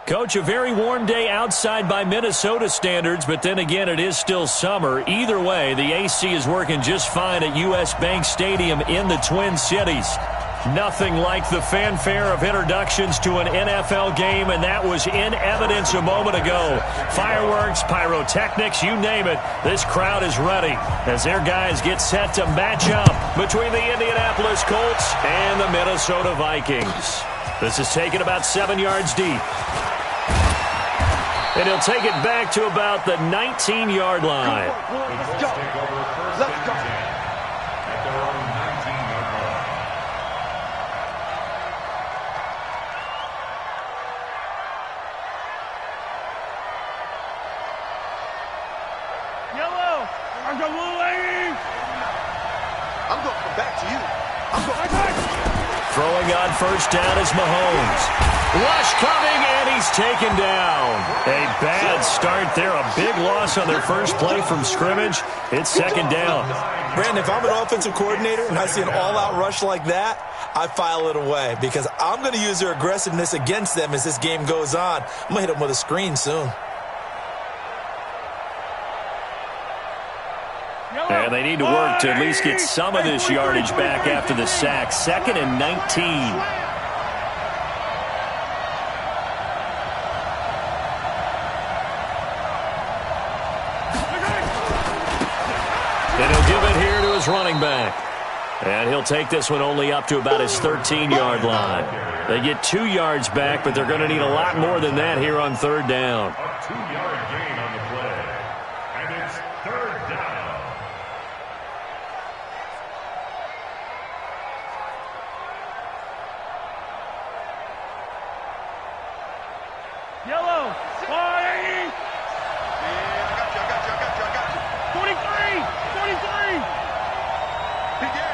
Coach, a very warm day outside by Minnesota standards, but then again, it is still summer. Either way, the AC is working just fine at U.S. Bank Stadium in the Twin Cities. Nothing like the fanfare of introductions to an NFL game, and that was in evidence a moment ago. Fireworks, pyrotechnics, you name it. This crowd is ready as their guys get set to match up between the Indianapolis Colts and the Minnesota Vikings. This is taken about 7 yards deep. And he'll take it back to about the 19-yard line. Let's go. Let's go. Yellow. I'm going blue lady. I'm going back to you. I'm going. Throwing on first down is Mahomes. Rush coming, and he's taken down. A bad start there. A big loss on their first play from scrimmage. It's second down. Brandon, if I'm an offensive coordinator and I see an all-out rush like that, I file it away because I'm going to use their aggressiveness against them as this game goes on. I'm going to hit them with a screen soon. And they need to work to at least get some of this yardage back after the sack. 2nd and 19. And he'll give it here to his running back. And he'll take this one only up to about his 13-yard line. They get 2 yards back, but they're going to need a lot more than that here on third down. A 2-yard gain on the play. And it's third down. Yellow. 40. Yeah, I got you. 43. 43. Begin.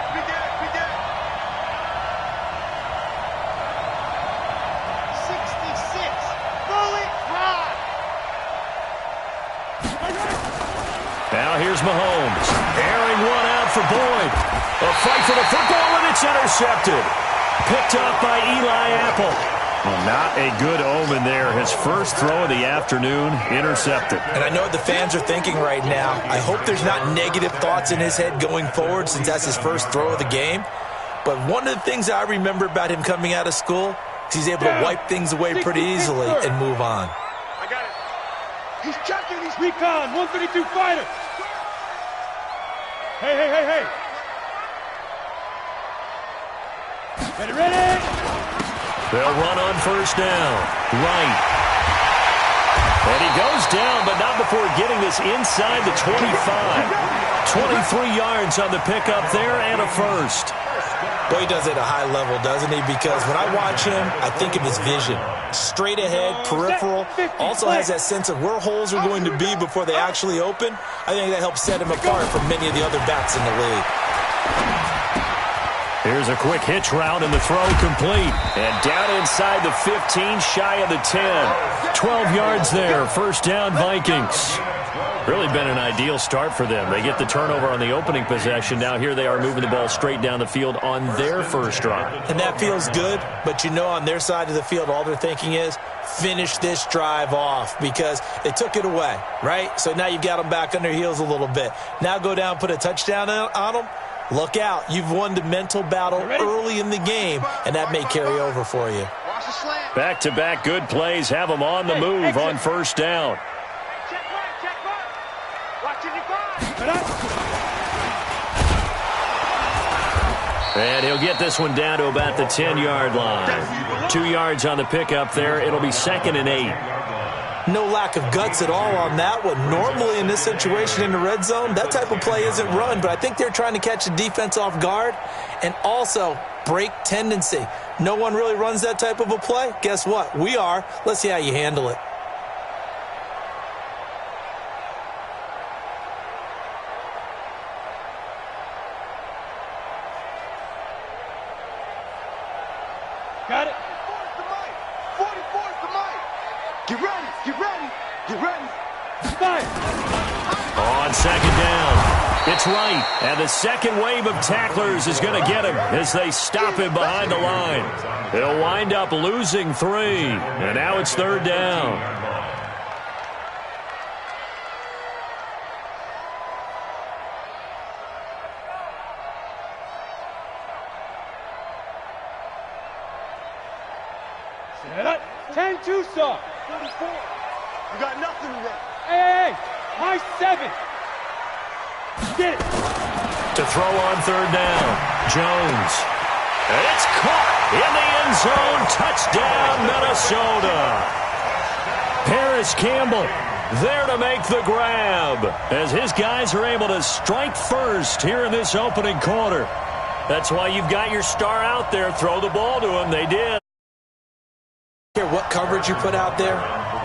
66. Bullet ride. Now here's Mahomes. Airing one out for Boyd. A fight for the football, and it's intercepted. Picked up by Eli Apple. Well, not a good omen there. His first throw of the afternoon, intercepted. And I know what the fans are thinking right now. I hope there's not negative thoughts in his head going forward since that's his first throw of the game. But one of the things I remember about him coming out of school is he's able to wipe things away pretty easily and move on. I got it. He's checking. He's Recon. 132 fighter. Hey. Ready. They'll run on first down. Right. And he goes down, but not before getting this inside the 25. 23 yards on the pickup there and a first. Boy, he does it at a high level, doesn't he? Because when I watch him, I think of his vision. Straight ahead, peripheral. Also has that sense of where holes are going to be before they actually open. I think that helps set him apart from many of the other backs in the league. Here's a quick hitch route, and the throw complete. And down inside the 15, shy of the 10. 12 yards there, first down Vikings. Really been an ideal start for them. They get the turnover on the opening possession. Now here they are moving the ball straight down the field on their first drive. And that feels good, but you know on their side of the field, all they're thinking is finish this drive off because they took it away, right? So now you've got them back on their heels a little bit. Now go down, put a touchdown on them. Look out. You've won the mental battle early in the game, and that may carry over for you. Back-to-back good plays have them on the move on first down. check mark. Watching your five. And he'll get this one down to about the 10-yard line. 2 yards on the pickup there. It'll be 2nd and 8. No lack of guts at all on that one. Normally in this situation in the red zone, that type of play isn't run, but I think they're trying to catch the defense off guard and also break tendency. No one really runs that type of a play. Guess what? We are. Let's see how you handle it. Got it. 44's the mic. Get ready. Fire. On second down, It's right. And the second wave of tacklers is going to get him as they stop him behind the line. He'll wind up losing 3. And now it's third down. Set up. 10-2, sir. 44. You got nothing to run. Hey, my 7. Get it. To throw on third down. Jones. And it's caught in the end zone. Touchdown, Minnesota. Paris Campbell there to make the grab as his guys are able to strike first here in this opening quarter. That's why you've got your star out there. Throw the ball to him. They did. Care what coverage you put out there.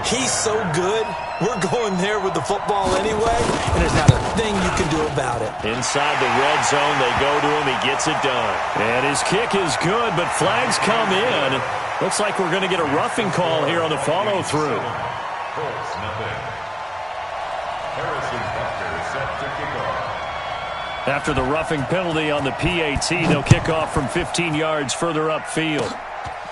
He's so good. We're going there with the football anyway, and there's not a thing you can do about it. Inside the red zone, they go to him. He gets it done. And his kick is good, but flags come in. Looks like we're going to get a roughing call here on the follow-through. Colts, nothing. Harrison Butker set to kick off. After the roughing penalty on the PAT, they'll kick off from 15 yards further upfield.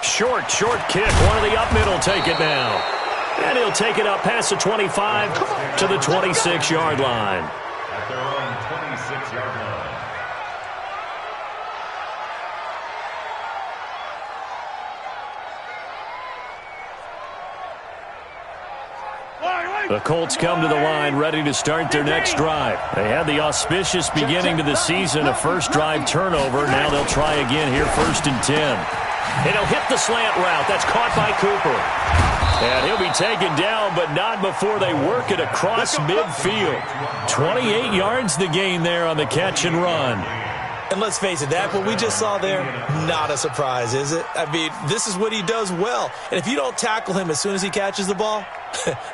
Short kick. One of the up middle take it now. And he'll take it up past the 25 to the 26-yard line. At their own 26-yard line. The Colts come to the line ready to start their next drive. They had the auspicious beginning to the season, a first drive turnover. Now they'll try again here, 1st and 10. And he'll hit the slant route. That's caught by Cooper. And he'll be taken down, but not before they work it across midfield. 28 yards the gain there on the catch and run. And let's face it, that what we just saw there, not a surprise, is it? I mean, this is what he does well. And if you don't tackle him as soon as he catches the ball,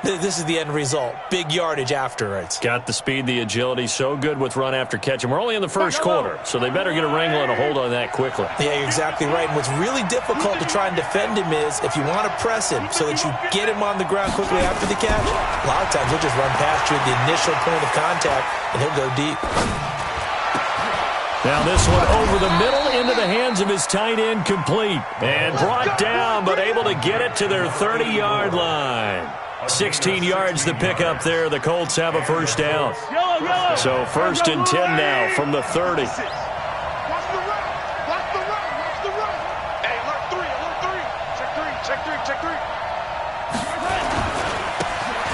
this is the end result. Big yardage afterwards. Got the speed, the agility, so good with run after catch. And we're only in the first quarter, so they better get a wrangle and a hold on that quickly. Yeah, you're exactly right. And what's really difficult to try and defend him is if you want to press him so that you get him on the ground quickly after the catch, a lot of times he'll just run past you at the initial point of contact, and he'll go deep. Now this one over the middle into the hands of his tight end, complete. And brought down, but able to get it to their 30-yard line. 16 yards to pick up there. The Colts have a first down. So 1st and 10 now from the 30. Watch the run. Watch the run. Watch the run. Hey, alert 3. Alert 3. Check 3.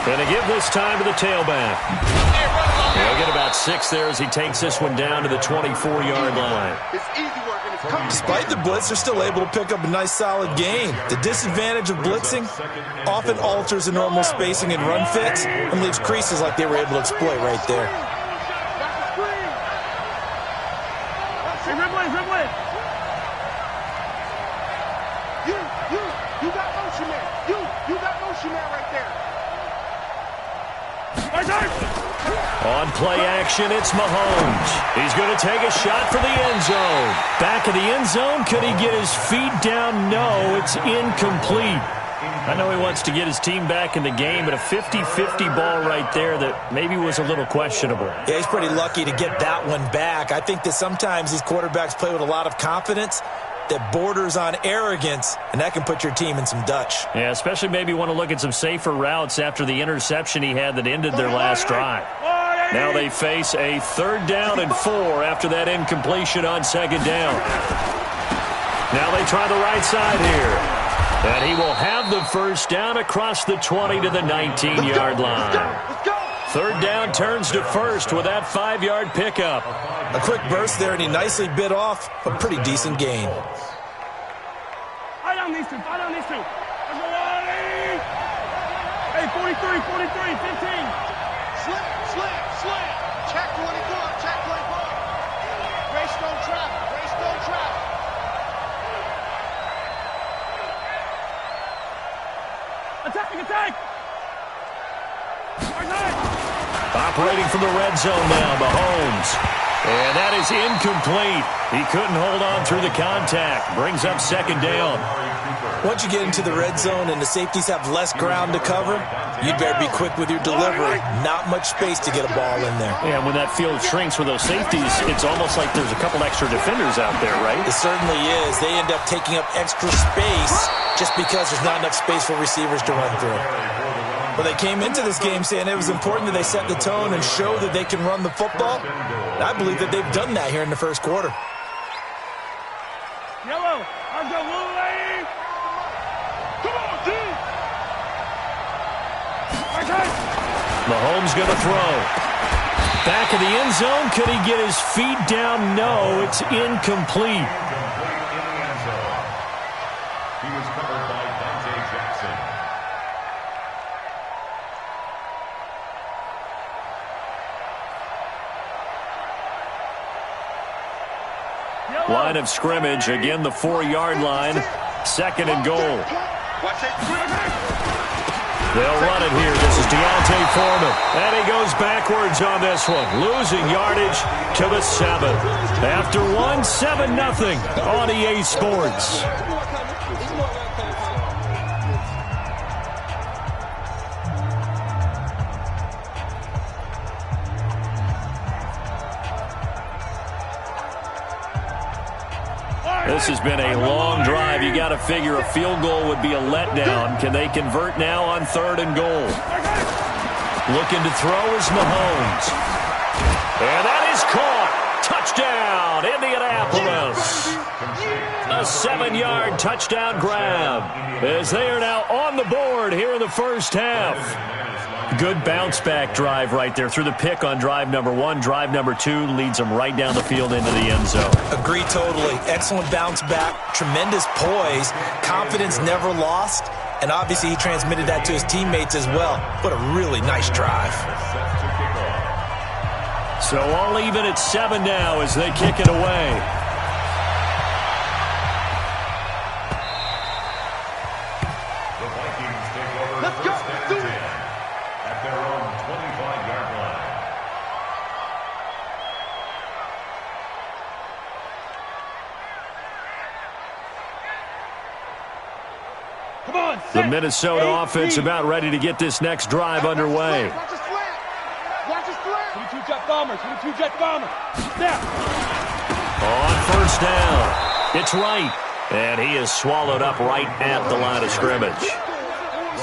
And they give this time to the tailback. He'll get about 6 there as he takes this one down to the 24-yard line. It's easy work and it's coming. Despite the blitz, they're still able to pick up a nice, solid gain. The disadvantage of blitzing often alters the normal spacing and run fits and leaves creases like they were able to exploit right there. Hey, Rimley. You got motion man. You got motion man right there. On play action, it's Mahomes. He's going to take a shot for the end zone. Back of the end zone, could he get his feet down? No, it's incomplete. I know he wants to get his team back in the game, but a 50-50 ball right there that maybe was a little questionable. Yeah, he's pretty lucky to get that one back. I think that sometimes these quarterbacks play with a lot of confidence that borders on arrogance, and that can put your team in some Dutch. Yeah, especially maybe want to look at some safer routes after the interception he had that ended their last drive. Now they face a 3rd down and 4 after that incompletion on 2nd down. Now they try the right side here. And he will have the first down across the 20 to the 19-yard line. 3rd down turns to 1st with that 5-yard pickup. A quick burst there, and he nicely bit off a pretty decent gain. I down these two. Hey, 43, 15. Slam. Check 24. Race don't travel. Attack. Operating from the red zone now, Mahomes. And that is incomplete. He couldn't hold on through the contact. Brings up second down. Once you get into the red zone and the safeties have less ground to cover, you'd better be quick with your delivery. Not much space to get a ball in there. Yeah, when that field shrinks with those safeties, it's almost like there's a couple extra defenders out there, right? It certainly is. They end up taking up extra space just because there's not enough space for receivers to run through. Well, they came into this game saying it was important that they set the tone and show that they can run the football. And I believe that they've done that here in the first quarter. Yellow, I'll go Willie. Come on, D. Okay. Mahomes going to throw. Back of the end zone. Could he get his feet down? No, it's incomplete. He was covered by Dante Jackson. Line of scrimmage. Again, the 4-yard line. Second and goal. Watch it. They'll run it here. This is Deontay Foreman. And he goes backwards on this one. Losing yardage to the 7. After 7-0 on EA Sports. This has been a long drive. You got to figure a field goal would be a letdown. Can they convert now on 3rd and goal? Looking to throw is Mahomes. And that is caught. Touchdown, Indianapolis. A 7-yard touchdown grab as they are now on the board here in the first half. Good bounce-back drive right there through the pick on drive number 1. Drive number 2 leads them right down the field into the end zone. Agree totally. Excellent bounce back, tremendous poise, confidence never lost, and obviously he transmitted that to his teammates as well. What a really nice drive. So all even at 7 now as they kick it away. The Vikings take over. Let's go. First and 10 at their own 25-yard line. Come on, The set. Minnesota offense about ready to get this next drive underway. Watch his slant. Watch his slant. 22 jet bombers, 22 jet bombers. Snap. On first down, it's right. And he is swallowed up right at the line of scrimmage.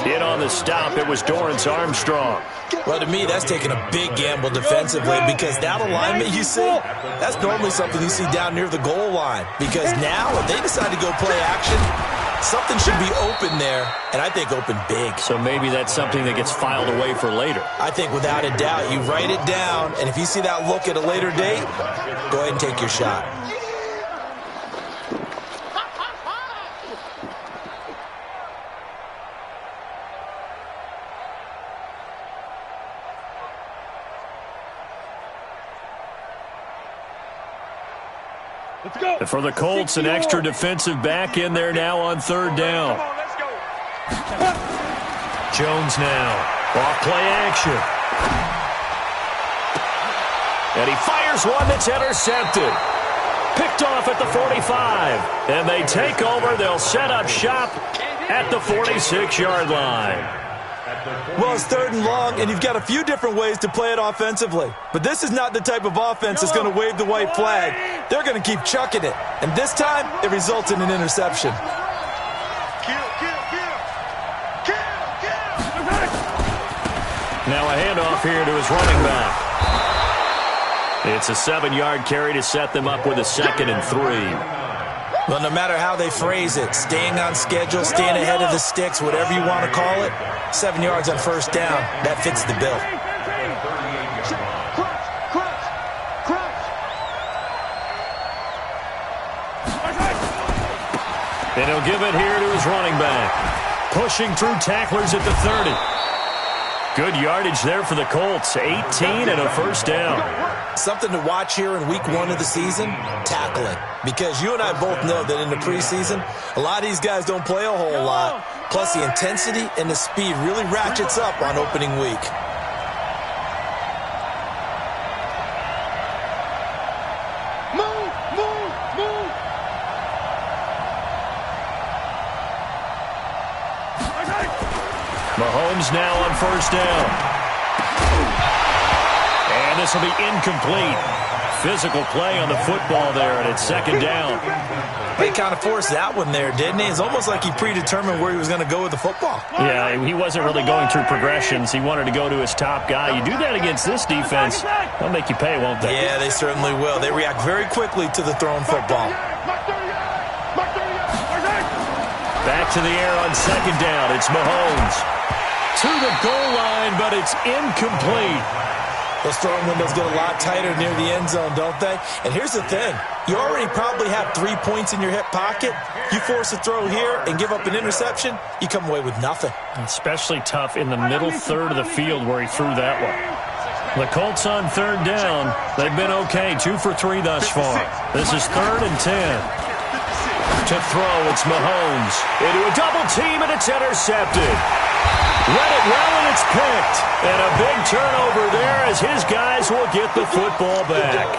In on the stop, it was Dorrance Armstrong. Well, to me, that's taking a big gamble defensively because that alignment you see, that's normally something you see down near the goal line. Because now, if they decide to go play action, something should be open there, and I think open big. So maybe that's something that gets filed away for later. I think without a doubt, you write it down, and if you see that look at a later date, go ahead and take your shot. Let's go. And for the Colts, an extra defensive back in there now on 3rd down. Come on, let's go. Jones now. Off play action. And he fires one that's intercepted. Picked off at the 45. And they take over. They'll set up shop at the 46-yard line. Well, it's 3rd and long, and you've got a few different ways to play it offensively. But this is not the type of offense that's going to wave the white flag. They're going to keep chucking it. And this time, it results in an interception. Kill, kill, kill. Kill, kill. Now a handoff here to his running back. It's a 7-yard carry to set them up with a 2nd and 3. Well, no matter how they phrase it, staying on schedule, staying ahead of the sticks, whatever you want to call it, 7 yards on first down, that fits the bill. Crunch, crunch, crunch. And he'll give it here to his running back. Pushing through tacklers at the 30. Good yardage there for the Colts. 18 and a first down. Something to watch here in week 1 of the season, tackling. Because you and I both know that in the preseason, a lot of these guys don't play a whole lot. Plus, the intensity and the speed really ratchets up on opening week. Mahomes now on first down. And this will be incomplete. Physical play on the football there, and it's second down. He kind of forced that one there, didn't he? It's almost like he predetermined where he was going to go with the football. Yeah, he wasn't really going through progressions. He wanted to go to his top guy. You do that against this defense, they'll make you pay, won't they? Yeah, they certainly will. They react very quickly to the thrown football. Back to the air on second down. It's Mahomes. To the goal line, but it's incomplete. Those throwing windows get a lot tighter near the end zone, don't they? And here's the thing. You already probably have 3 points in your hip pocket. You force a throw here and give up an interception, you come away with nothing. Especially tough in the middle third of the field where he threw that one. The Colts on third down. They've been okay, 2 for 3 thus far. This is 3rd and 10. To throw, it's Mahomes. Into a double team, and it's intercepted. Read it well, and it's picked. And a big turnover there as his guys will get the football back.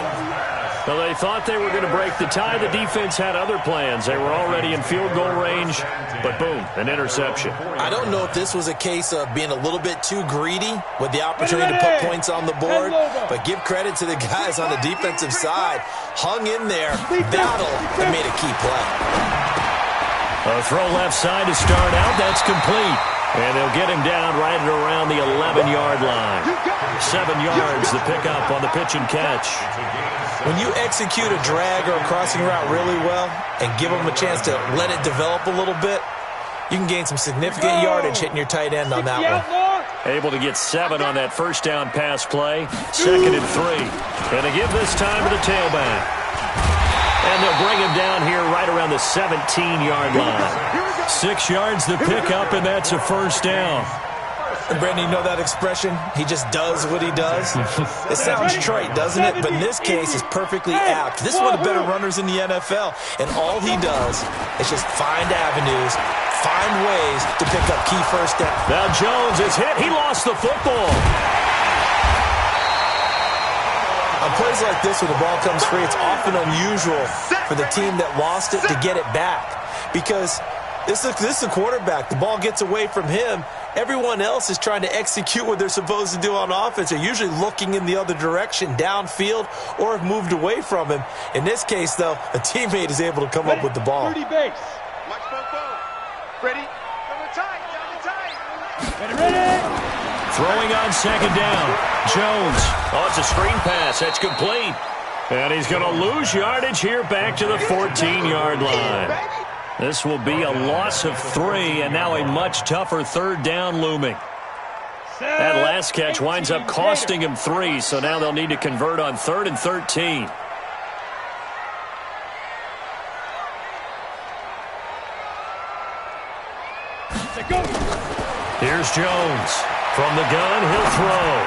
Well, they thought they were going to break the tie. The defense had other plans. They were already in field goal range, but boom, an interception. I don't know if this was a case of being a little bit too greedy with the opportunity to put points on the board, but give credit to the guys on the defensive side. Hung in there, battled, and made a key play. A throw left side to start out. That's complete. And they'll get him down right at around the 11-yard line. 7 yards the pickup on the pitch and catch. When you execute a drag or a crossing route really well and give them a chance to let it develop a little bit, you can gain some significant yardage hitting your tight end on that one. Able to get 7 on that first down pass play. 2nd and 3. And they give this time to the tailback. And they'll bring him down here right around the 17-yard line. 6 yards the pickup, and that's a first down. And Brandon, you know that expression? He just does what he does. It sounds trite, doesn't it? But in this case, it's perfectly apt. This is one of the better runners in the NFL, and all he does is just find avenues, find ways to pick up key first down. Now Jones is hit. He lost the football. On plays like this where the ball comes free, it's often unusual for the team that lost it to get it back because this is the quarterback. The ball gets away from him. Everyone else is trying to execute what they're supposed to do on offense. They're usually looking in the other direction, downfield, or have moved away from him. In this case, though, a teammate is able to come up with the ball. 30 base. Ready? Down the tight. Ready. Throwing on second down. Jones. Oh, it's a screen pass. That's complete. And he's going to lose yardage here back to the 14-yard line. This will be a loss of 3, and now a much tougher third down looming. That last catch winds up costing him 3, so now they'll need to convert on 3rd and 13. Here's Jones. From the gun, he'll throw.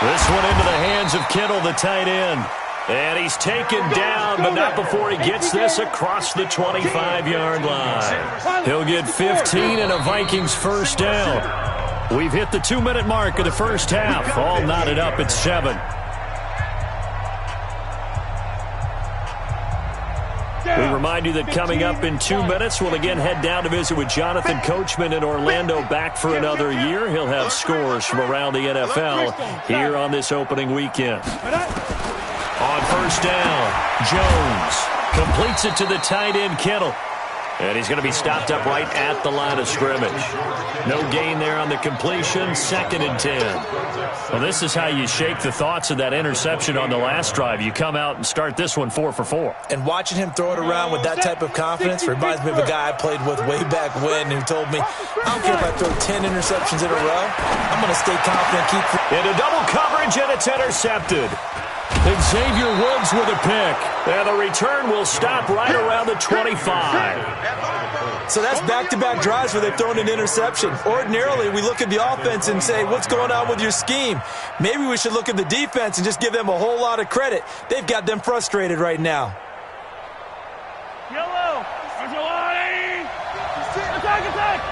This one into the hands of Kittle, the tight end. And he's taken down, but not before he gets this across the 25-yard line. He'll get 15 and a Vikings first down. We've hit the 2-minute mark of the first half. All knotted up at 7. We remind you that coming up in 2 minutes, we'll again head down to visit with Jonathan Coachman in Orlando, back for another year. He'll have scores from around the NFL here on this opening weekend. On first down, Jones completes it to the tight end, Kittle. And he's going to be stopped up right at the line of scrimmage. No gain there on the completion, 2nd and 10. Well, this is how you shake the thoughts of that interception on the last drive. You come out and start this one 4 for 4. And watching him throw it around with that type of confidence reminds me of a guy I played with way back when who told me, I don't care if I throw 10 interceptions in a row, I'm going to stay confident, keep... Into double coverage, and it's intercepted. Xavier Woods with a pick. And the return will stop right around the 25. So that's back-to-back drives where they've thrown an interception. Ordinarily, we look at the offense and say, what's going on with your scheme? Maybe we should look at the defense and just give them a whole lot of credit. They've got them frustrated right now. Yellow. There's your line. Attack.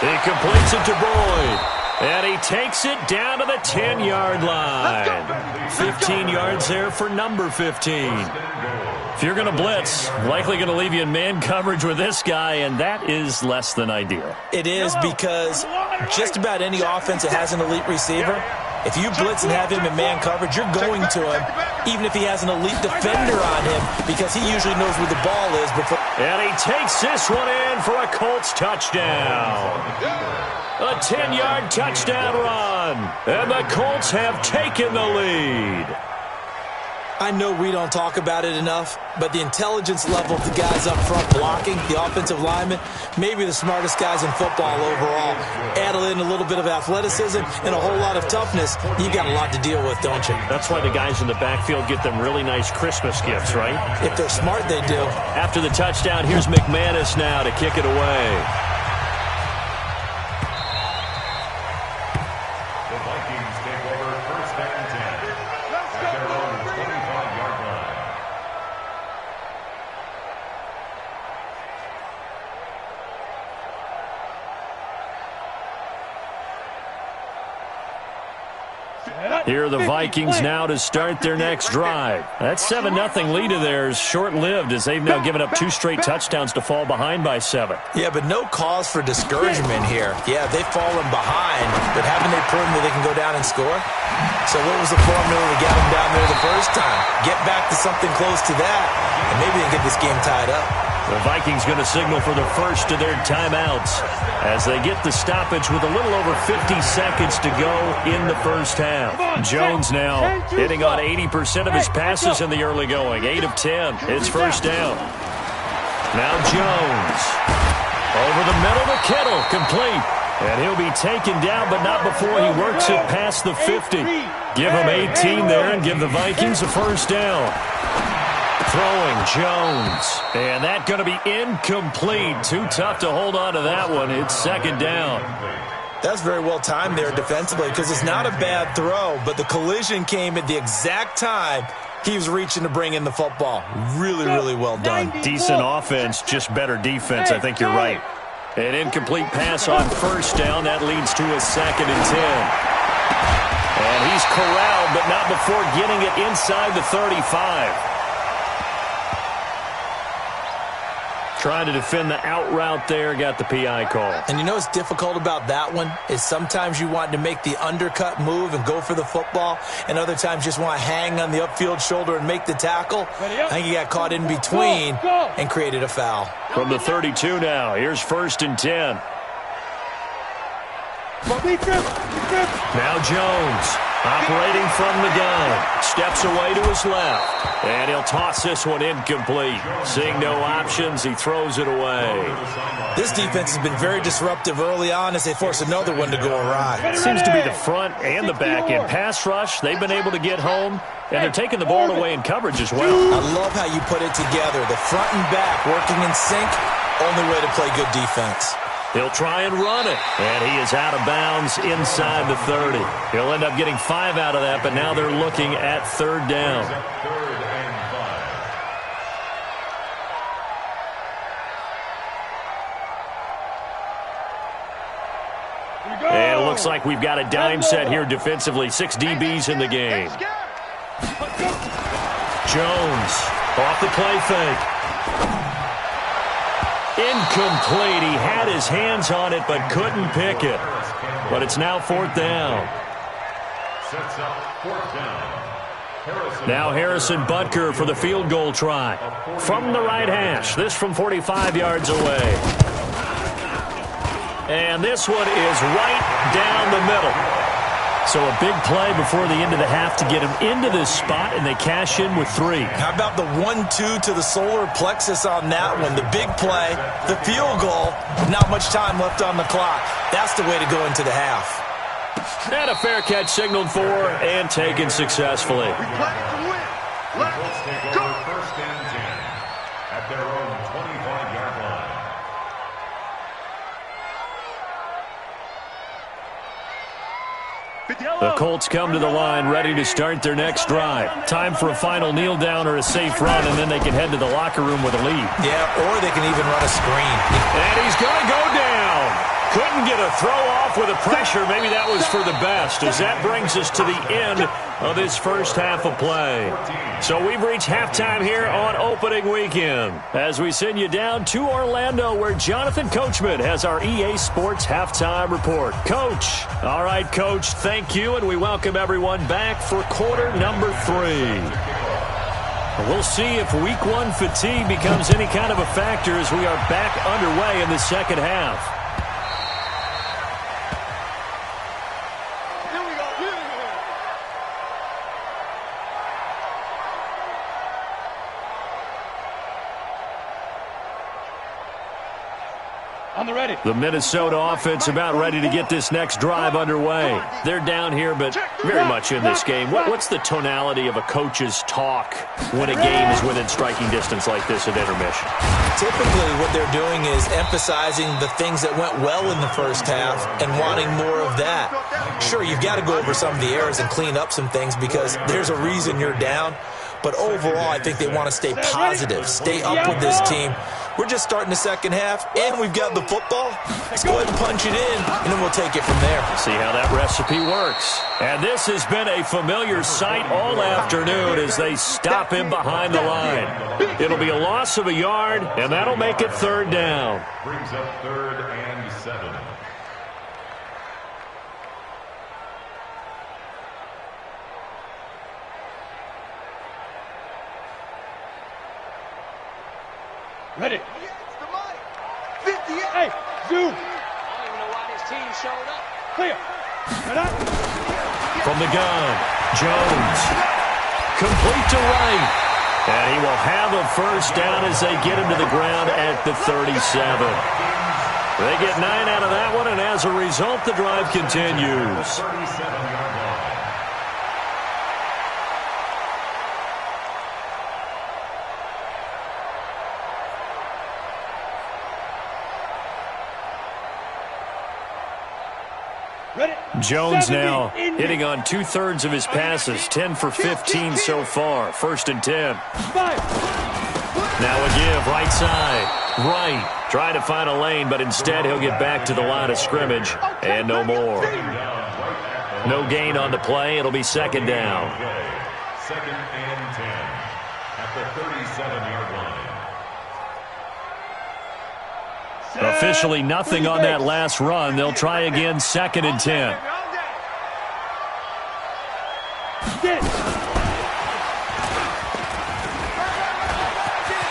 He completes it to Boyd. And he takes it down to the 10-yard line. 15 yards there for number 15. If you're going to blitz, likely going to leave you in man coverage with this guy, and that is less than ideal. It is, because just about any offense that has an elite receiver, if you blitz and have him in man coverage, you're going to him, even if he has an elite defender on him, because he usually knows where the ball is before. And he takes this one in for a Colts touchdown. A 10-yard touchdown run. And the Colts have taken the lead. I know we don't talk about it enough, but the intelligence level of the guys up front blocking, the offensive linemen, maybe the smartest guys in football overall. Add in a little bit of athleticism and a whole lot of toughness, you got a lot to deal with, don't you? That's why the guys in the backfield get them really nice Christmas gifts, right? If they're smart, they do. After the touchdown, here's McManus now to kick it away. Here are the Vikings now to start their next drive. That 7-0 lead of theirs short-lived, as they've now given up 2 straight touchdowns to fall behind by 7. Yeah, but no cause for discouragement here. Yeah, they've fallen behind, but haven't they proven that they can go down and score? So what was the formula to get them down there the first time? Get back to something close to that, and maybe they get this game tied up. The Vikings going to signal for the first of their timeouts as they get the stoppage with a little over 50 seconds to go in the first half. Jones now hitting on 80% of his passes in the early going. 8 of 10. It's first down. Now Jones. Over the middle to Kittle. Complete. And he'll be taken down, but not before he works it past the 50. Give him 18 there and give the Vikings a first down. Throwing Jones. And that going to be incomplete. Too tough to hold on to that one. It's second down. That's very well timed there defensively, because it's not a bad throw, but the collision came at the exact time he was reaching to bring in the football. Really, really well done. Decent offense, just better defense. I think you're right. An incomplete pass on first down. That leads to a 2nd and 10. And he's corralled, but not before getting it inside the 35. Trying to defend the out route there, got the PI call. And you know what's difficult about that one is sometimes you want to make the undercut move and go for the football, and other times just want to hang on the upfield shoulder and make the tackle. I think he got caught in between and created a foul. From the 32 now, here's 1st and 10. Now Jones, operating from the gun, steps away to his left, and he'll toss this one incomplete. Seeing no options, he throws it away. This defense has been very disruptive early on as they force another one to go awry. It seems to be the front and the back end. Pass rush, they've been able to get home, and they're taking the ball away in coverage as well. I love how you put it together. The front and back working in sync, only way to play good defense. He'll try and run it, and he is out of bounds inside the 30. He'll end up getting 5 out of that, but now they're looking at 3rd down. And it looks like we've got a dime set here defensively. 6 DBs in the game. Jones off the play fake. Incomplete. He had his hands on it but couldn't pick it. But it's now 4th down. Now Harrison Butker for the field goal try. From the right hash. This from 45 yards away. And this one is right down the middle. So a big play before the end of the half to get him into this spot, and they cash in with 3. How about the 1-2 to the solar plexus on that one? The big play, the field goal, not much time left on the clock. That's the way to go into the half. And a fair catch signaled for and taken successfully. We play to win. Let's go. 1st and 10 at their own 25-yard line. The Colts come to the line ready to start their next drive. Time for a final kneel down or a safe run, and then they can head to the locker room with a lead. Yeah, or they can even run a screen. And he's going to go down. Couldn't get a throw off with the pressure. Maybe that was for the best, as that brings us to the end of this first half of play. So we've reached halftime here on opening weekend as we send you down to Orlando, where Jonathan Coachman has our EA Sports halftime report. Coach. All right, Coach, thank you, and we welcome everyone back for quarter number 3. We'll see if week 1 fatigue becomes any kind of a factor as we are back underway in the second half. The Minnesota offense about ready to get this next drive underway. They're down here, but very much in this game. What's the tonality of a coach's talk when a game is within striking distance like this at intermission? Typically, what they're doing is emphasizing the things that went well in the first half and wanting more of that. Sure, you've got to go over some of the errors and clean up some things because there's a reason you're down. But overall, I think they want to stay positive, stay up with this team. We're just starting the second half, and we've got the football. Let's go ahead and punch it in, and then we'll take it from there. See how that recipe works. And this has been a familiar sight all afternoon as they stop him behind the line. It'll be a loss of a yard, and that'll make it third down. Brings up 3rd and 7. Ready. 58. Hey, zoom. I don't even know why this team showed up. Clear. From the gun, Jones. Complete to Wright. And he will have a first down as they get him to the ground at the 37. They get 9 out of that one, and as a result, the drive continues. 37-yard line. Jones now hitting on 2/3 of his passes, 10 for 15 so far. 1st and 10. Now a give, right side. Right. Trying to find a lane, but instead he'll get back to the line of scrimmage. And no more. No gain on the play. It'll be 2nd down. 2nd and 10 at the 37-yard line. Officially nothing on that last run. They'll try again, 2nd and 10.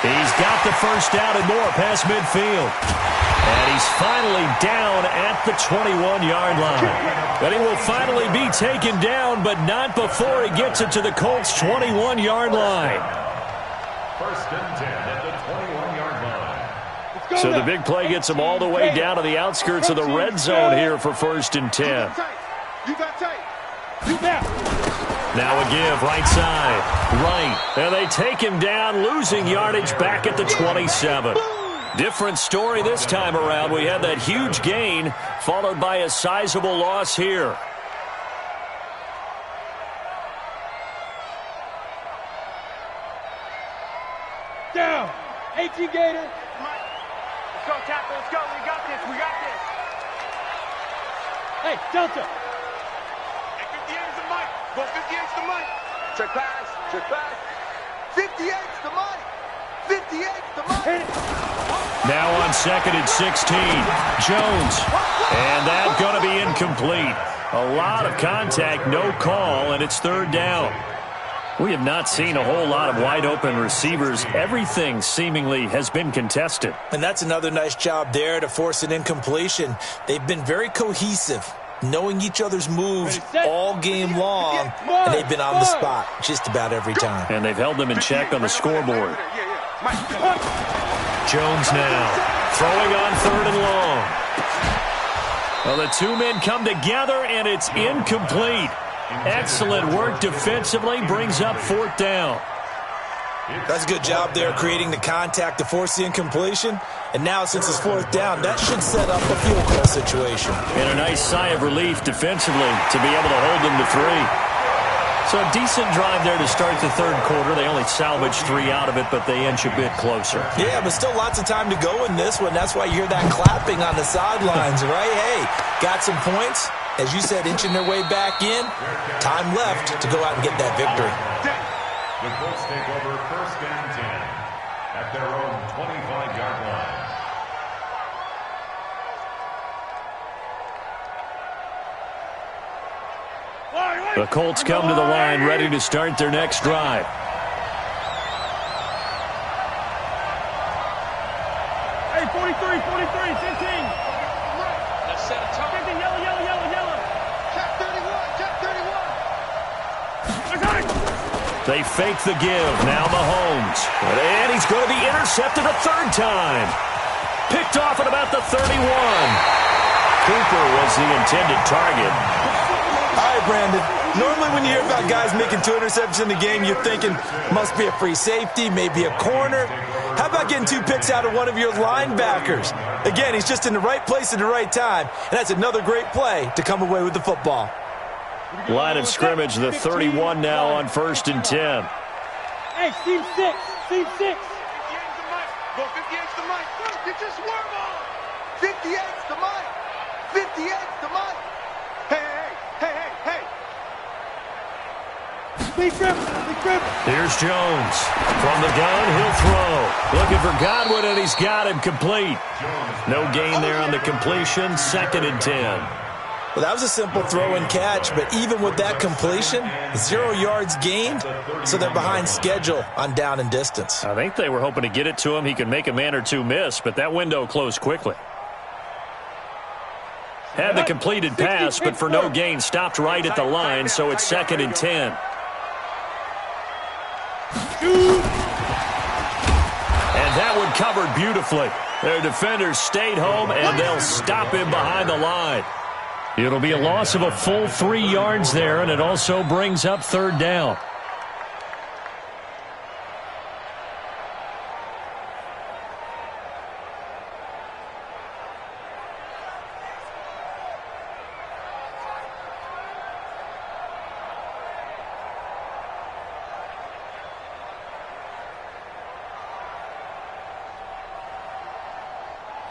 He's got the first down and more past midfield. And he's finally down at the 21-yard line. But he will finally be taken down, but not before he gets it to the Colts' 21-yard line. 1st and 10 at the 21-yard line. So the big play gets him all the way down to the outskirts of the red zone here for 1st and 10. Now a give, right side, right. And they take him down, losing yardage back at the 27. Different story this time around. We had that huge gain, followed by a sizable loss here. Down. 18 Gator. Let's go, tackle. Let's go. We got this. We got this. Hey, Delta. Hey, 58's the mic. Go 58's the mic. Check pass. Check pass. 58's the mic. 58's the mic. Hit it. Now on 2nd and 16, Jones. And that's going to be incomplete. A lot of contact, no call, and it's 3rd down. We have not seen a whole lot of wide-open receivers. Everything seemingly has been contested. And that's another nice job there to force an incompletion. They've been very cohesive, knowing each other's moves all game long, and they've been on the spot just about every time. And they've held them in check on the scoreboard. Jones now throwing on 3rd and long. Well, the two men come together, and it's incomplete. Excellent work defensively, brings up 4th down. That's a good job there creating the contact to force the incompletion. And now since it's 4th down, that should set up a field goal situation. And a nice sigh of relief defensively to be able to hold them to 3. So a decent drive there to start the third quarter. They only salvaged 3 out of it, but they inch a bit closer. Yeah, but still lots of time to go in this one. That's why you hear that clapping on the sidelines, right? Hey, got some points. As you said, inching their way back in. Time left to go out and get that victory. The Colts take over first and 10 at their own 25-yard line. The Colts come to the line ready to start their next drive. Hey, 43, 15. Let's set a tone. 50, yellow. Check 31. They fake the give. Now Mahomes. And he's going to be intercepted a third time. Picked off at about the 31. Cooper was the intended target. All right, Brandon. Normally when you hear about guys making 2 interceptions in the game, you're thinking must be a free safety, maybe a corner. How about getting 2 picks out of one of your linebackers? Again, he's just in the right place at the right time, and that's another great play to come away with the football. Line of scrimmage, the 31 now on first and 10. Hey, Steve 6. 58's the mic. Go 58's the mic. Get your swerve on. 58's the mic. 58's the mic. Hey. Big grip. Here's Jones. From the gun, he'll throw. Looking for Godwin, and he's got him complete. No gain there on the completion. Second and 10. Well, that was a simple throw and catch, but even with that completion, 0 yards gained, so they're behind schedule on down and distance. I think they were hoping to get it to him. He could make a man or two miss, but that window closed quickly. Had the completed pass, but for no gain, stopped right at the line, so it's second and 10. And that one covered beautifully. Their defenders stayed home, and they'll stop him behind the line. It'll be a loss of a full 3 yards there, and it also brings up third down.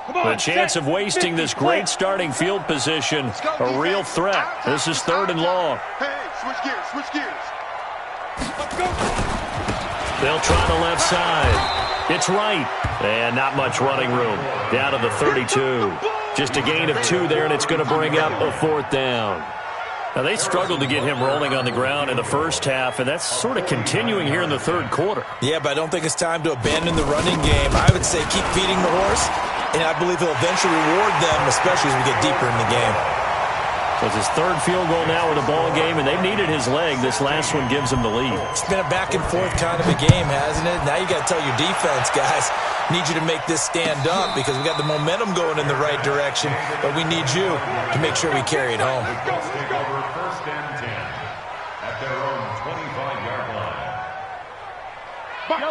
The chance of wasting this great starting field position, a real threat. This is third and long. Hey, switch gears. Let's go. They'll try the left side. It's right. And not much running room. Down to the 32. Just a gain of 2 there, and it's going to bring up a fourth down. Now, they struggled to get him rolling on the ground in the first half, and that's sort of continuing here in the third quarter. Yeah, but I don't think it's time to abandon the running game. I would say keep feeding the horse, and I believe he'll eventually reward them, especially as we get deeper in the game. So it's his third field goal now in the ball game, and they've needed his leg. This last one gives him the lead. It's been a back-and-forth kind of a game, hasn't it? Now you got to tell your defense, guys, need you to make this stand up because we got the momentum going in the right direction, but we need you to make sure we carry it home. Take over first and 10 at their own 25-yard line.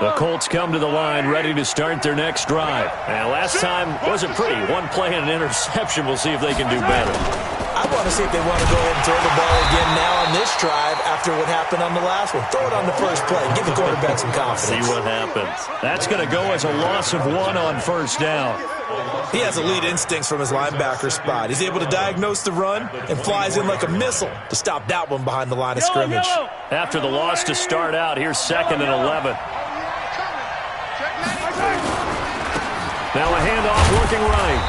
The Colts come to the line ready to start their next drive. And last time wasn't pretty. One play and an interception. We'll see if they can do better. I want to see if they want to go ahead and throw the ball again now on this drive after what happened on the last one. Throw it on the first play. Give the quarterback some confidence. See what happens. That's going to go as a loss of 1 on first down. He has elite instincts from his linebacker spot. He's able to diagnose the run and flies in like a missile to stop that one behind the line of scrimmage. After the loss to start out, here's second and 11. Now a handoff working right.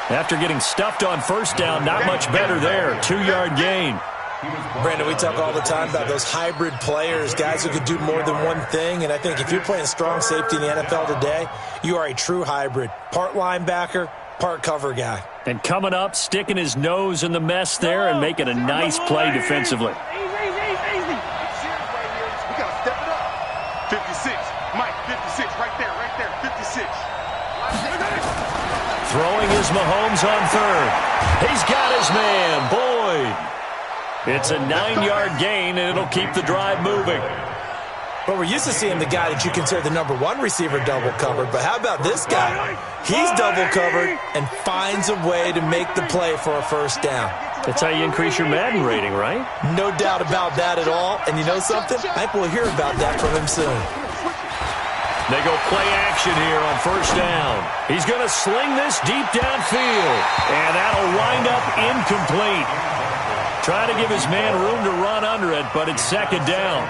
After getting stuffed on first down, not much better there. 2-yard gain. Brandon, we talk all the time about those hybrid players, guys who could do more than one thing. And I think if you're playing strong safety in the NFL today, you are a true hybrid. Part linebacker, part cover guy. And coming up, sticking his nose in the mess there and making a nice play defensively. We got to step it up. 56. Mike, 56. Right there. 56. Throwing is Mahomes on third. He's got his man, Boyd. It's a 9-yard gain, and it'll keep the drive moving. Well, we're used to seeing the guy that you consider the number 1 receiver double covered, but how about this guy? He's double covered and finds a way to make the play for a first down. That's how you increase your Madden rating, right? No doubt about that at all. And you know something? I think we'll hear about that from him soon. They go play action here on first down. He's going to sling this deep downfield. And that'll wind up incomplete. Trying to give his man room to run under it, but it's second down.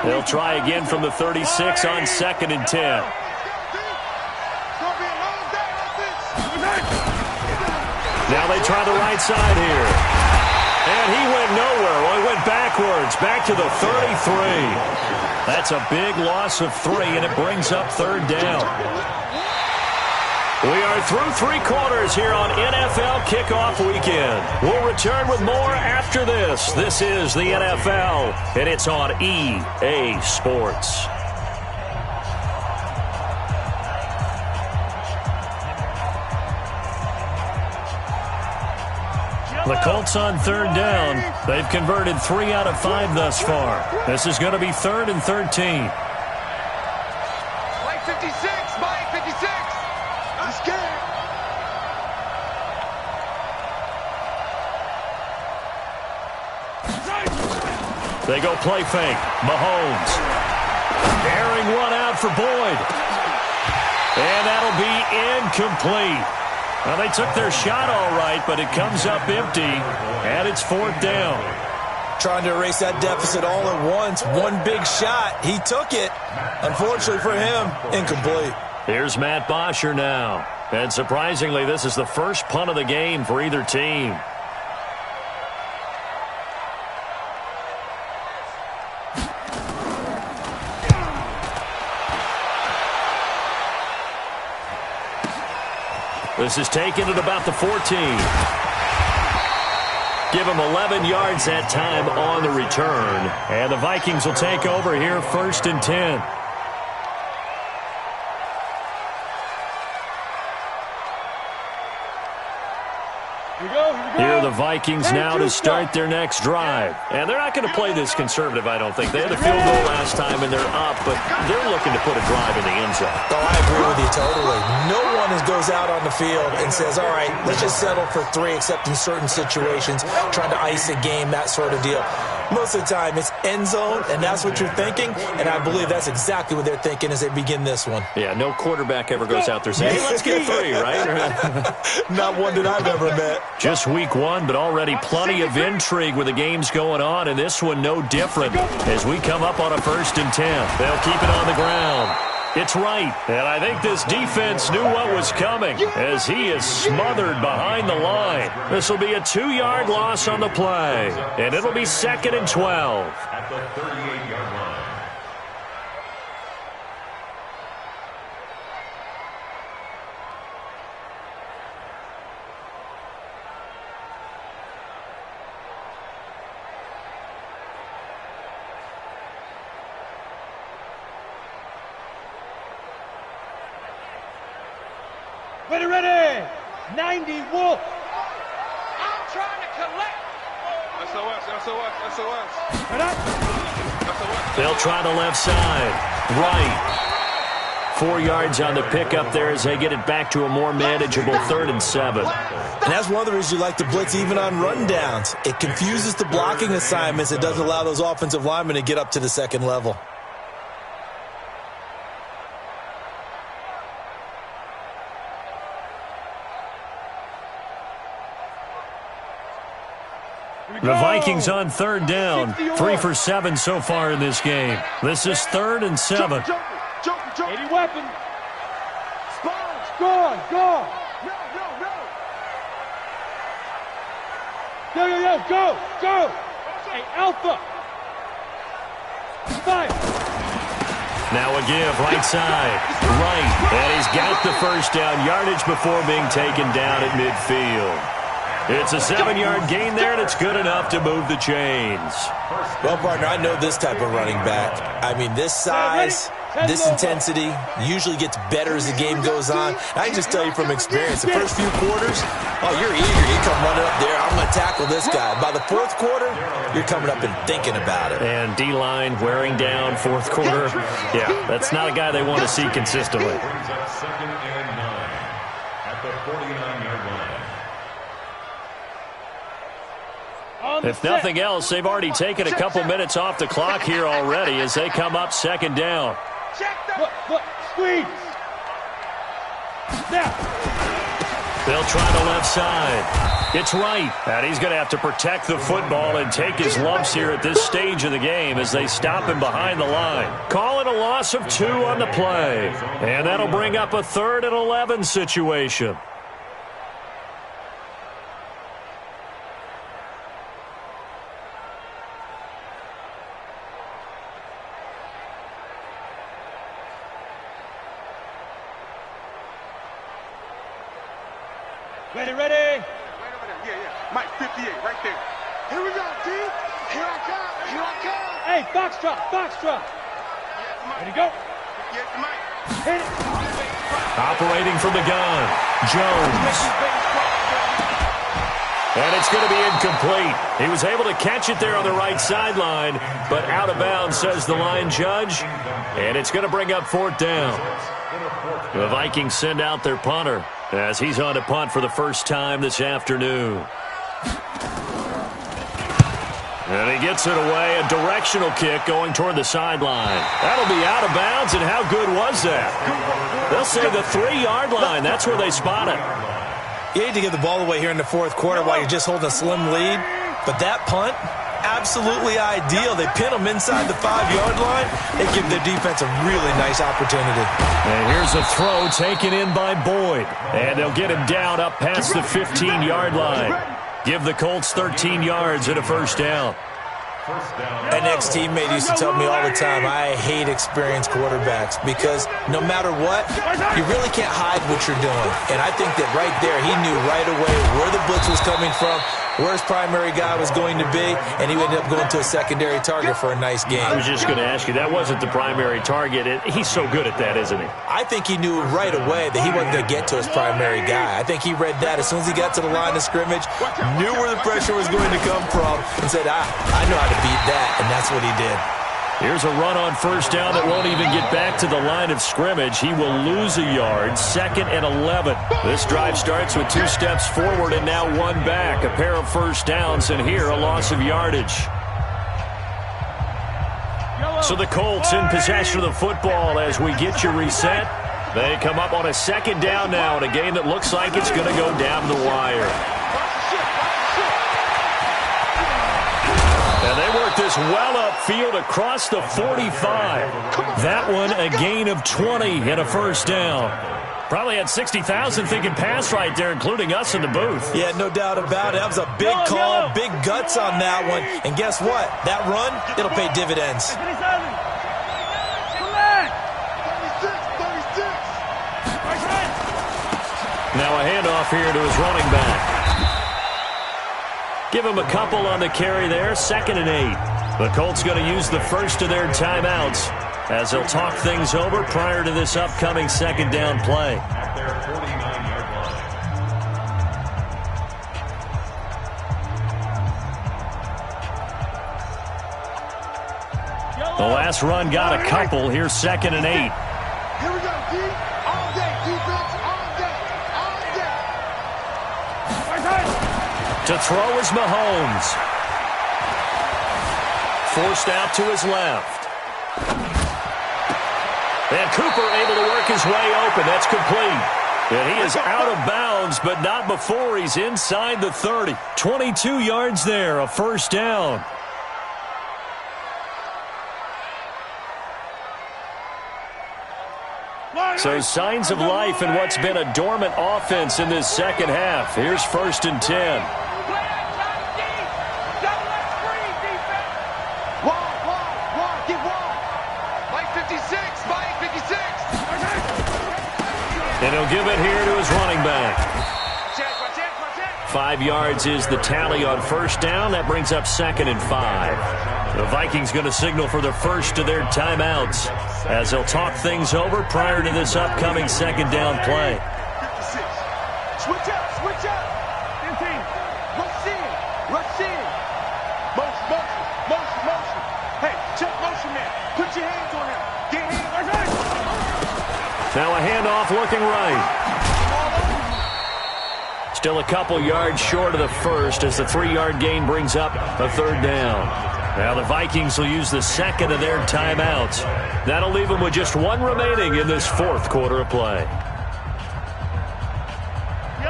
They'll try again from the 36 on 2nd and 10. Now they try the right side here. And he went nowhere. Well, he went backwards, back to the 33. That's a big loss of 3, and it brings up third down. We are through 3 quarters here on NFL Kickoff Weekend. We'll return with more after this. This is the NFL, and it's on EA Sports. The Colts on third down. They've converted 3 out of 5 thus far. This is going to be 3rd and 13. Mike 56, Mike 56. I'm scared. They go play fake. Mahomes. Airing one out for Boyd. And that'll be incomplete. Well, they took their shot all right, but it comes up empty, and it's 4th down. Trying to erase that deficit all at once. One big shot. He took it. Unfortunately for him, incomplete. Here's Matt Bosher now. And surprisingly, this is the first punt of the game for either team. This is taken at about the 14. Give him 11 yards that time on the return. And the Vikings will take over here 1st and 10. Here are the Vikings now to start their next drive. And they're not going to play this conservative, I don't think. They had a field goal last time, and they're up, but they're looking to put a drive in the end zone. Oh, I agree with you totally. No one goes out on the field and says, all right, let's just settle for 3, except in certain situations, trying to ice a game, that sort of deal. Most of the time, it's end zone, and that's what you're thinking, and I believe that's exactly what they're thinking as they begin this one. Yeah, no quarterback ever goes out there saying, hey, let's get 3, right? Not one that I've ever met. Just week 1, but already plenty of intrigue with the games going on, and this one no different as we come up on a 1st and 10. They'll keep it on the ground. It's right, and I think this defense knew what was coming as he is smothered behind the line. This will be a 2-yard loss on the play, and it'll be 2nd and 12. At the 38-yard line. Ready. 90 Wolf. I'm trying to collect. SOS. Right up. They'll try the left side. Right. 4 yards on the pickup there as they get it back to a more manageable 3rd and 7. And that's one of the reasons you like to blitz even on rundowns. It confuses the blocking assignments. It doesn't allow those offensive linemen to get up to the second level. The Vikings on 3rd down. 3 for 7 so far in this game. This is 3rd and 7. Any weapon. Sponge. Go. No. Go. Hey, Alpha. Fire. Now a give, right side. Right. And he's got the first down. Yardage before being taken down at midfield. It's a 7-yard gain there, and it's good enough to move the chains. Well, partner, I know this type of running back. I mean, this size, this intensity usually gets better as the game goes on. I can just tell you from experience, the first few quarters, oh, you're eager. You come running up there, I'm going to tackle this guy. By the 4th quarter, you're coming up and thinking about it. And D-line wearing down 4th quarter. Yeah, that's not a guy they want to see consistently. Brings up 2nd and 9 at at the 49-yard line. If nothing else, they've already taken a couple minutes off the clock here already as they come up second down. Look, squeeze. Now. They'll try the left side. It's right. And he's going to have to protect the football and take his lumps here at this stage of the game as they stop him behind the line. Call it a loss of 2 on the play. And that'll bring up a 3rd and 11 situation. Ready. Right over there. Yeah. Mike, 58, right there. Here we go, D. Here I come. Hey, foxtrot. Ready, go. Yes, Mike. Hit it. Operating from the gun, Jones. And it's going to be incomplete. He was able to catch it there on the right sideline, but out of bounds, says the line judge. And it's going to bring up 4th down. The Vikings send out their punter as he's on to punt for the first time this afternoon. And he gets it away, a directional kick going toward the sideline. That'll be out of bounds, and how good was that? They'll say the 3-yard line. That's where they spot it. You hate to give the ball away here in the 4th quarter while you're just holding a slim lead, but that punt, absolutely ideal. They pin them inside the 5-yard line. They give their defense a really nice opportunity. And here's a throw taken in by Boyd. And they'll get him down up past the 15-yard line. Give the Colts 13 yards and a first down. An ex-teammate used to tell me all the time, I hate experienced quarterbacks because no matter what, you really can't hide what you're doing. And I think that right there, he knew right away where the blitz was coming from, where his primary guy was going to be, and he ended up going to a secondary target for a nice game. I was just going to ask you, that wasn't the primary target. He's so good at that, isn't he? I think he knew right away that he wasn't going to get to his primary guy. I think he read that as soon as he got to the line of scrimmage, knew where the pressure was going to come from, and said, I know how to beat that, and that's what he did. Here's a run on first down that won't even get back to the line of scrimmage. He will lose a yard, 2nd and 11. This drive starts with 2 steps forward and now 1 back. A pair of first downs, and here a loss of yardage. So the Colts in possession of the football as we get you reset. They come up on a 2nd down now in a game that looks like it's going to go down the wire. And they work this well upfield across the 45. That one a gain of 20 and a first down. Probably had 60,000 thinking pass right there, including us in the booth. Yeah, no doubt about it. That was a big call, big guts on that one. And guess what? That run, it'll pay dividends. 36. Now a handoff here to his running back. Give him a couple on the carry there, 2nd and 8. The Colts going to use the first of their timeouts as they'll talk things over prior to this upcoming 2nd down play. At their 49-yard line. The last run got a couple. Here's 2nd and 8. Here we go, D. All day, defense, all day. To throw is Mahomes. Forced out to his left. And Cooper able to work his way open. That's complete. And he is out of bounds, but not before he's inside the 30. 22 yards there, a first down. So signs of life in what's been a dormant offense in this second half. Here's 1st and 10. And he'll give it here to his running back. 5 yards is the tally on first down. That brings up 2nd and 5. The Vikings going to signal for the first of their timeouts as they'll talk things over prior to this upcoming 2nd down play. 56. Switch up. 15. Rush in. Motion. Hey, check motion man. Put your hands on him. Get hands. Now a handoff looking right. Still a couple yards short of the first as the 3-yard gain brings up a third down. Now the Vikings will use the second of their timeouts. That'll leave them with just one remaining in this fourth quarter of play.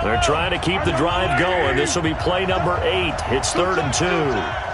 They're trying to keep the drive going. This will be play number 8. It's 3rd and 2.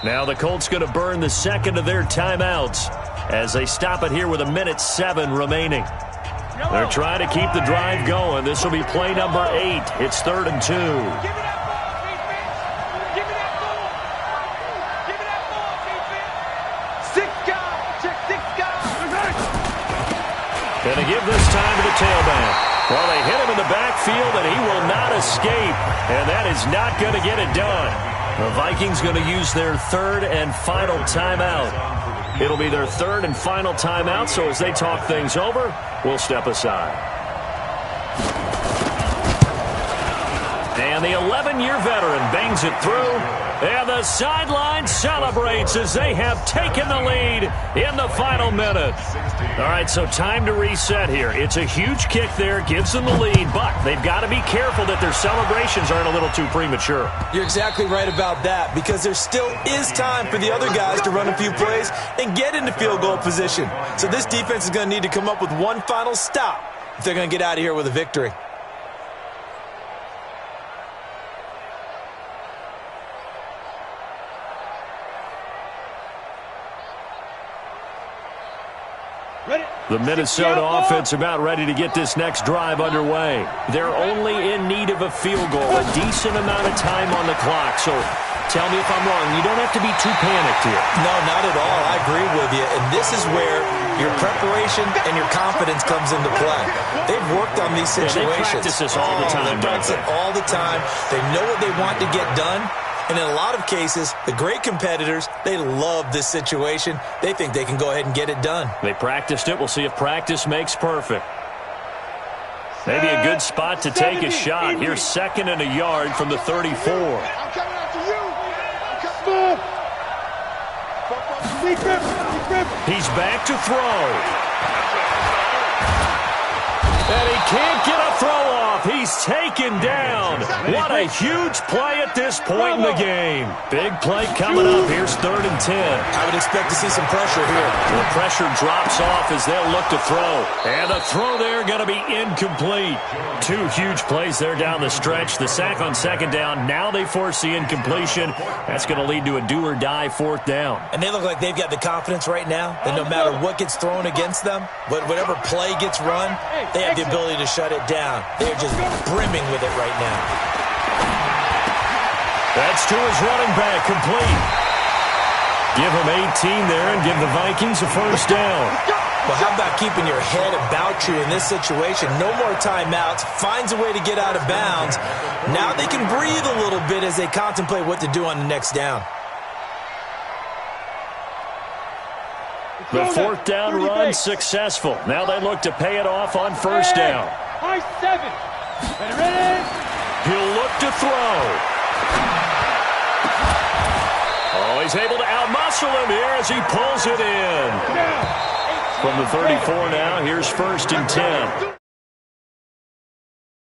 Now the Colts going to burn the second of their timeouts as they stop it here with 1:07 remaining. They're trying to keep the drive going. This will be play number 8. It's 3rd and 2. Going to give this time to the tailback. Well, they hit him in the backfield, and he will not escape. And that is not going to get it done. The Vikings going to use their third and final timeout. It'll be their third and final timeout, so as they talk things over, we'll step aside. And the 11-year veteran bangs it through. And the sideline celebrates as they have taken the lead in the final minute. All right, so time to reset here. It's a huge kick there, gives them the lead, but they've got to be careful that their celebrations aren't a little too premature. You're exactly right about that, because there still is time for the other guys to run a few plays and get into field goal position. So this defense is going to need to come up with one final stop if they're going to get out of here with a victory. The Minnesota offense about ready to get this next drive underway. They're only in need of a field goal, a decent amount of time on the clock. So tell me if I'm wrong. You don't have to be too panicked here. No, not at all. I agree with you. And this is where your preparation and your confidence comes into play. They've worked on these situations. They practice this all the time. They practice it all the time. They know what they want to get done. And in a lot of cases, the great competitors, they love this situation. They think they can go ahead and get it done. They practiced it. We'll see if practice makes perfect. Maybe a good spot to take a shot. Here's 2nd and a yard from the 34. I'm coming after you. He's back to throw. And he can't get a throw off. He's taken down. What a huge play at this point in the game. Big play coming up. Here's 3rd and 10. I would expect to see some pressure here. The pressure drops off as they'll look to throw. And the throw there going to be incomplete. 2 huge plays there down the stretch. The sack on 2nd down. Now they force the incompletion. That's going to lead to a do-or-die 4th down. And they look like they've got the confidence right now that no matter what gets thrown against them, whatever play gets run, they have the ability to shut it down. They're just brimming with it right now. That's to his running back, complete. Give him 18 there and give the Vikings a 1st down. Well, how about keeping your head about you in this situation? No more timeouts. Finds a way to get out of bounds. Now they can breathe a little bit as they contemplate what to do on the next down. The 4th down run successful. Now they look to pay it off on 1st down. High 7. Ready? He'll look to throw. Oh, he's able to outmuscle him here as he pulls it in. From the 34 now, here's 1st and 10.